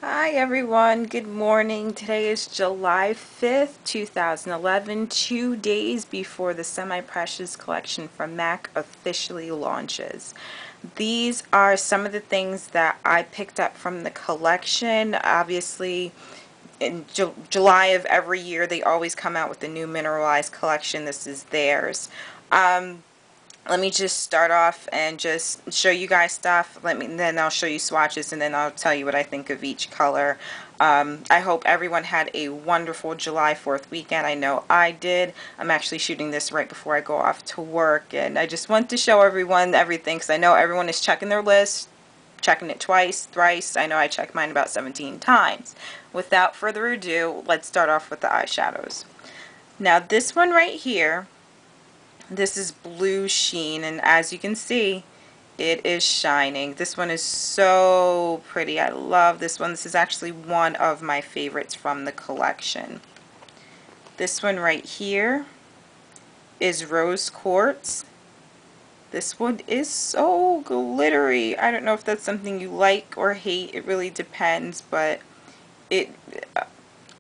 Hi everyone, good morning. Today is July 5th, 2011, 2 days before the Semi-Precious collection from MAC officially launches. These are some of the things that I picked up from the collection. Obviously, in July of every year, they always come out with a new mineralized collection. This is theirs. Let me just start off and just show you guys stuff. Then I'll show you swatches, and then I'll tell you what I think of each color. I hope everyone had a wonderful July 4th weekend. I know I did. I'm actually shooting this right before I go off to work, and I just want to show everyone everything because I know everyone is checking their list, checking it twice, thrice. I know I checked mine about 17 times. Without further ado, let's start off with the eyeshadows. Now this one right here, this is Blue Sheen, and as you can see, it is shining. This one is so pretty. I love this one. This is actually one of my favorites from the collection. This one right here is Rose Quartz. This one is so glittery. I don't know if that's something you like or hate. It really depends, but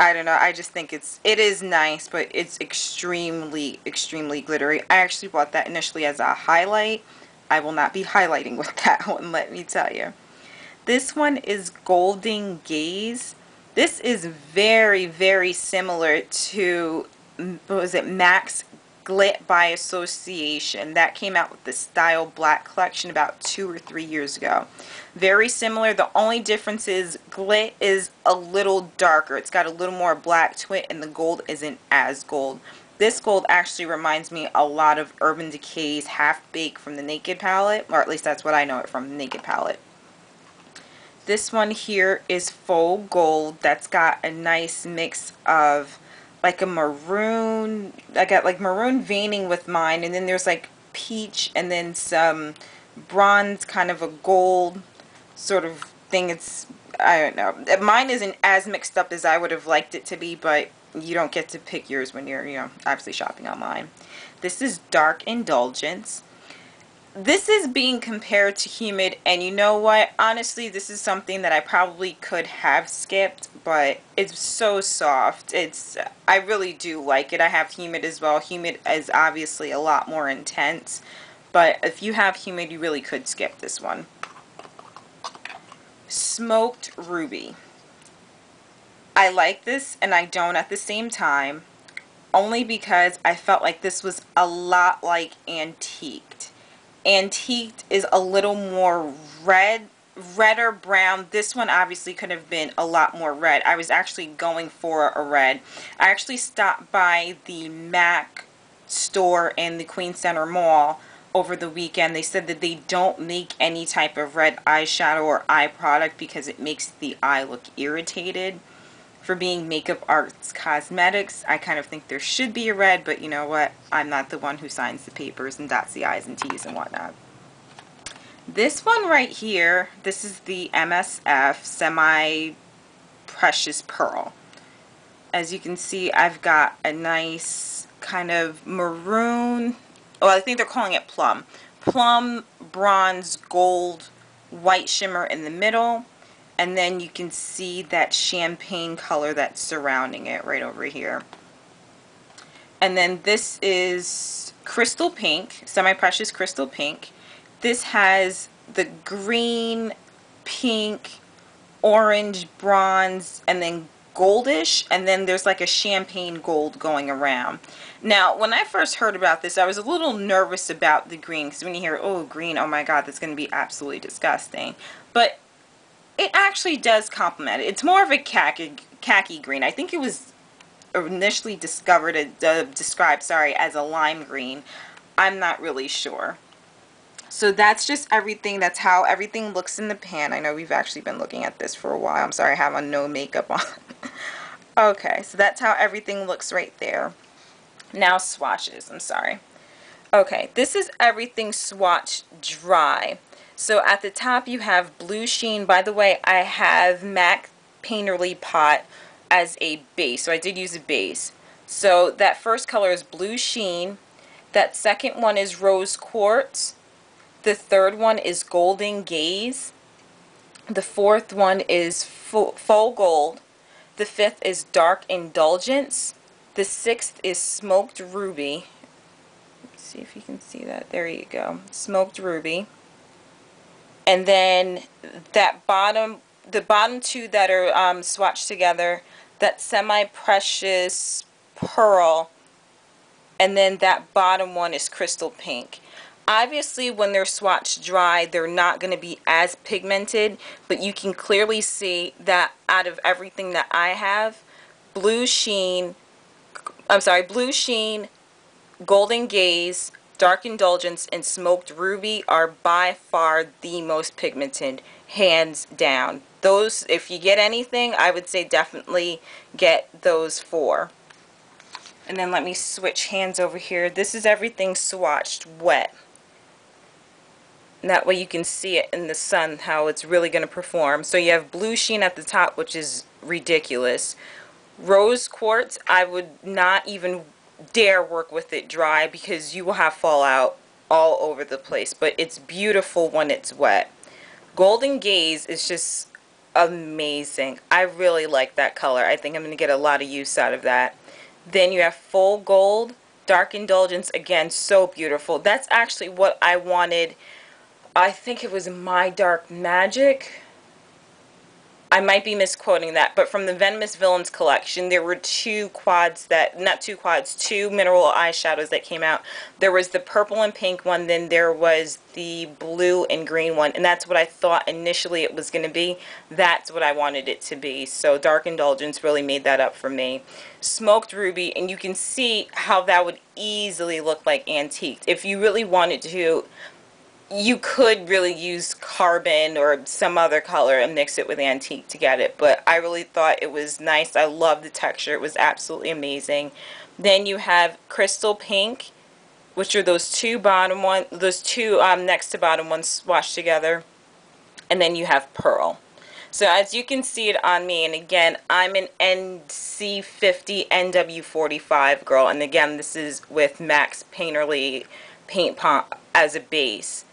I don't know. I just think it is nice, but it's extremely glittery. I actually bought that initially as a highlight. I will not be highlighting with that one, let me tell you. This one is Golden Gaze. This is very similar to, what was it, MAC's Glit by Association. That came out with the Style Black collection about 2 or 3 years ago. Very similar. The only difference is Glit is a little darker. It's got a little more black to it, and the gold isn't as gold. This gold actually reminds me a lot of Urban Decay's Half Baked from the Naked palette, or at least that's what I know it from, the Naked palette. This one here is Faux Gold. That's got a nice mix of like a maroon. I got like maroon veining with mine, and then there's like peach and then some bronze, kind of a gold sort of thing. I don't know. Mine isn't as mixed up as I would have liked it to be, but you don't get to pick yours when you're, obviously shopping online. This is Dark Indulgence. This is being compared to Humid, and you know what? Honestly, this is something that I probably could have skipped, but it's so soft. I really do like it. I have Humid as well. Humid is obviously a lot more intense, but if you have Humid, you really could skip this one. Smoked Ruby. I like this and I don't at the same time, only because I felt like this was a lot like Antiqued. Antiqued is a little more redder brown. This one obviously could have been a lot more red. I was actually going for a red. I actually stopped by the MAC store in the Queen Center Mall over the weekend. They said that they don't make any type of red eyeshadow or eye product because it makes the eye look irritated. For being Makeup Arts Cosmetics, I kind of think there should be a red, but you know what? I'm not the one who signs the papers and dots the I's and T's and whatnot. This one right here, this is the MSF Semi-Precious Pearl. As you can see, I've got a nice kind of maroon, well, I think they're calling it plum. Plum, bronze, gold, white shimmer in the middle. And then you can see that champagne color that's surrounding it right over here. And then this is Crystal Pink, Semi-Precious Crystal Pink. This has the green, pink, orange, bronze, and then goldish, and then there's like a champagne gold going around. Now, when I first heard about this, I was a little nervous about the green, because when you hear, oh, green, oh my god, that's going to be absolutely disgusting. But it actually does complement it. It's more of a khaki green. I think it was initially described as a lime green. I'm not really sure. So that's just everything. That's how everything looks in the pan. I know we've actually been looking at this for a while. I'm sorry, I have on no makeup on. Okay, so that's how everything looks right there. Now swatches. I'm sorry. Okay, this is everything swatch dry. So at the top you have Blue Sheen. By the way, I have MAC Painterly Pot as a base, so I did use a base. So that first color is Blue Sheen. That second one is Rose Quartz. The third one is Golden Gaze. The fourth one is Faux Gold. The fifth is Dark Indulgence. The sixth is Smoked Ruby. Let's see if you can see that. There you go. Smoked Ruby. And then that the bottom two that are swatched together, that Semi-Precious Pearl, and then that bottom one is Crystal Pink. Obviously, when they're swatched dry, they're not going to be as pigmented, but you can clearly see that out of everything that I have, Blue Sheen, Golden Gaze, Dark Indulgence, and Smoked Ruby are by far the most pigmented, hands down. Those, if you get anything, I would say definitely get those four. And then let me switch hands over here. This is everything swatched wet. And that way you can see it in the sun, how it's really going to perform. So you have Blue Sheen at the top, which is ridiculous. Rose Quartz, I would not even dare work with it dry because you will have fallout all over the place. But it's beautiful when it's wet. Golden Gaze is just amazing. I really like that color. I think I'm going to get a lot of use out of that. Then you have Full Gold, Dark Indulgence, again, so beautiful. That's actually what I wanted. I think it was My Dark Magic. I might be misquoting that, but from the Venomous Villains collection, there were two mineral eyeshadows that came out. There was the purple and pink one, then there was the blue and green one, and that's what I thought initially it was going to be. That's what I wanted it to be, so Dark Indulgence really made that up for me. Smoked Ruby, and you can see how that would easily look like antiqued. If you really wanted to, you could really use carbon or some other color and mix it with antique to get it, but I really thought it was nice. I love the texture. It was absolutely amazing. Then you have Crystal Pink, which are those two next to bottom ones swatched together, and then you have Pearl. So as you can see it on me, and again, I'm an NC50 NW45 girl, and again, this is with Max Painterly Paint Pot as a base.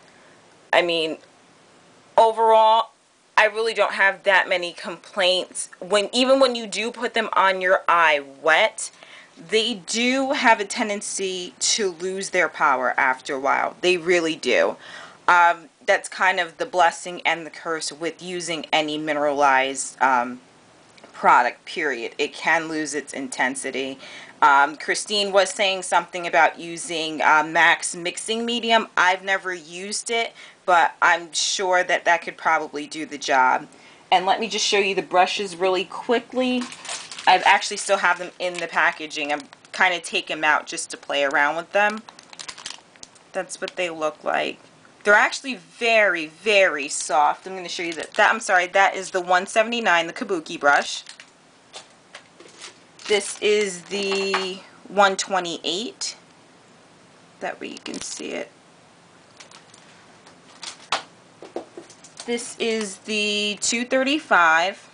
I mean, overall, I really don't have that many complaints. Even when you do put them on your eye wet, they do have a tendency to lose their power after a while. They really do. That's kind of the blessing and the curse with using any mineralized product, period. It can lose its intensity. Christine was saying something about using Max Mixing Medium. I've never used it, but I'm sure that that could probably do the job. And let me just show you the brushes really quickly. I actually still have them in the packaging. I'm kind of taking them out just to play around with them. That's what they look like. They're actually very, very soft. I'm going to show you that is the 179, the Kabuki brush. This is the 128. That way you can see it. This is the 235.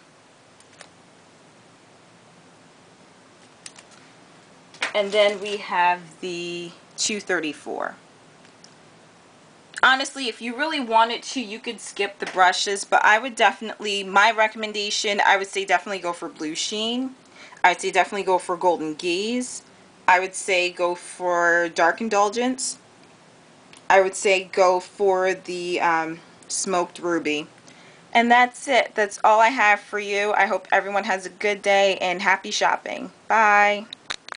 And then we have the 234. Honestly, if you really wanted to, you could skip the brushes, but I would definitely, my recommendation, I would say definitely go for Blue Sheen. I would say definitely go for Golden Gaze. I would say go for Dark Indulgence. I would say go for the Smoked Ruby. And that's it. That's all I have for you. I hope everyone has a good day and happy shopping. Bye.